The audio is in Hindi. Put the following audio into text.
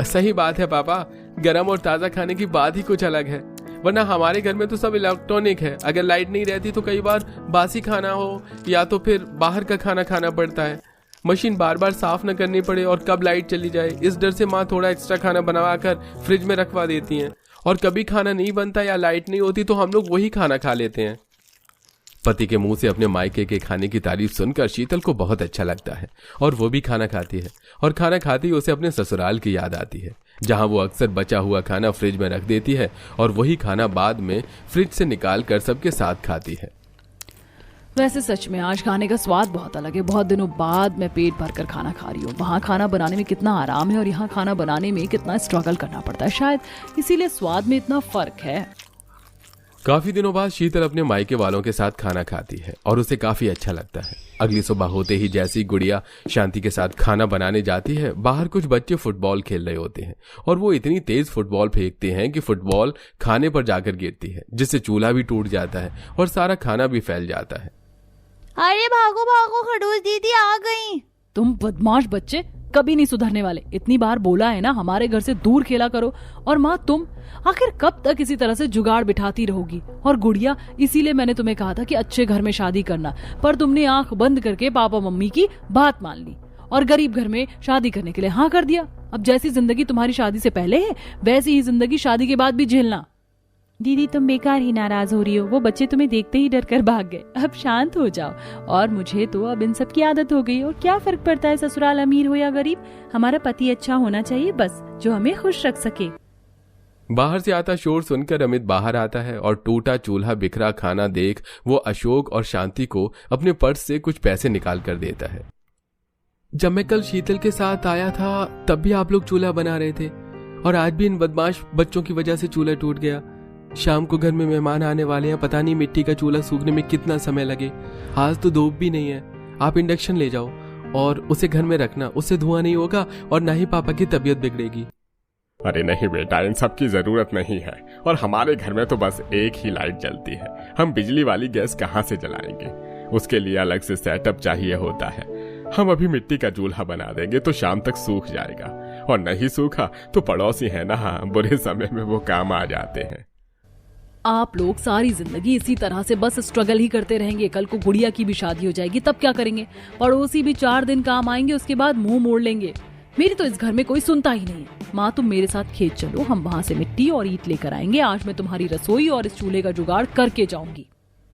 सही बात है पापा, गरम और ताज़ा खाने की बात ही कुछ अलग है। वरना हमारे घर में तो सब इलेक्ट्रॉनिक है। अगर लाइट नहीं रहती तो कई बार बासी खाना हो या तो फिर बाहर का खाना खाना पड़ता है। मशीन बार बार साफ न करनी पड़े और कब लाइट चली जाए, इस डर से माँ थोड़ा एक्स्ट्रा खाना बनवा कर फ्रिज में रखवा देती हैं। और कभी खाना नहीं बनता या लाइट नहीं होती तो हम लोग वही खाना खा लेते हैं। पति के मुंह से अपने मायके के खाने की तारीफ सुनकर शीतल को बहुत अच्छा लगता है और वो भी खाना खाती है। और खाना खाती ही उसे अपने ससुराल की याद आती है, जहां वो अक्सर बचा हुआ खाना फ्रिज में रख देती है और वही खाना बाद में फ्रिज से निकाल कर सबके साथ खाती है। वैसे सच में आज खाने का स्वाद बहुत अलग है। बहुत दिनों बाद मैं पेट भर कर खाना खा रही हूँ। वहाँ खाना बनाने में कितना आराम है और यहाँ खाना बनाने में कितना स्ट्रगल करना पड़ता है, शायद इसीलिए स्वाद में इतना फर्क है। काफी दिनों बाद शीतल अपने मायके वालों के साथ खाना खाती है और उसे काफी अच्छा लगता है। अगली सुबह होते ही जैसी गुड़िया शांति के साथ खाना बनाने जाती है, बाहर कुछ बच्चे फुटबॉल खेल रहे होते हैं और वो इतनी तेज फुटबॉल फेंकते हैं कि फुटबॉल खाने पर जाकर गिरती है, जिससे चूल्हा भी टूट जाता है और सारा खाना भी फैल जाता है। अरे भागो भागो, खड़ूस दीदी आ गई। तुम बदमाश बच्चे कभी नहीं सुधरने वाले। इतनी बार बोला है ना हमारे घर से दूर खेला करो। और माँ तुम आखिर कब तक इसी तरह से जुगाड़ बिठाती रहोगी। और गुड़िया, इसीलिए मैंने तुम्हें कहा था कि अच्छे घर में शादी करना, पर तुमने आंख बंद करके पापा मम्मी की बात मान ली और गरीब घर में शादी करने के लिए हाँ कर दिया। अब जैसी जिंदगी तुम्हारी शादी से पहले है वैसी ही जिंदगी शादी के बाद भी झेलना। दीदी तुम बेकार ही नाराज हो रही हो। वो बच्चे तुम्हें देखते ही डर कर भाग गए। अब शांत हो जाओ। और मुझे तो अब इन सब की आदत हो गई। और क्या फर्क पड़ता है ससुराल अमीर हो या गरीब, हमारा पति अच्छा होना चाहिए बस, जो हमें खुश रख सके। बाहर से आता शोर सुनकर अमित बाहर आता है और टूटा चूल्हा बिखरा खाना देख वो अशोक और शांति को अपने पर्स से कुछ पैसे निकाल कर देता है। जब मैं कल शीतल के साथ आया था तब भी आप लोग चूल्हा बना रहे थे और आज भी इन बदमाश बच्चों की वजह से चूल्हा टूट गया। शाम को घर में मेहमान आने वाले हैं, पता नहीं मिट्टी का चूल्हा सूखने में कितना समय लगे। आज तो धूप भी नहीं है। आप इंडक्शन ले जाओ और उसे घर में रखना, उससे धुआं नहीं होगा और ना ही पापा की तबीयत बिगड़ेगी। अरे नहीं बेटा, इन सब की जरूरत नहीं है। और हमारे घर में तो बस एक ही लाइट जलती है। हम बिजली वाली गैस कहाँ से जलाएंगे, उसके लिए अलग से सेटअप चाहिए होता है। हम अभी मिट्टी का चूल्हा बना देंगे तो शाम तक सूख जाएगा, और नहीं सूखा तो पड़ोसी है ना, बुरे समय में वो काम आ जाते हैं। आप लोग सारी जिंदगी इसी तरह से बस स्ट्रगल ही करते रहेंगे। कल को गुड़िया की भी शादी हो जाएगी, तब क्या करेंगे? पड़ोसी भी 4 दिन काम आएंगे, उसके बाद मुंह मोड़ लेंगे। मेरी तो इस घर में कोई सुनता ही नहीं है। माँ तुम मेरे साथ खेत चलो, हम वहाँ से मिट्टी और ईंट लेकर आएंगे। आज मैं तुम्हारी रसोई और इस चूल्हे का जुगाड़ करके जाऊंगी।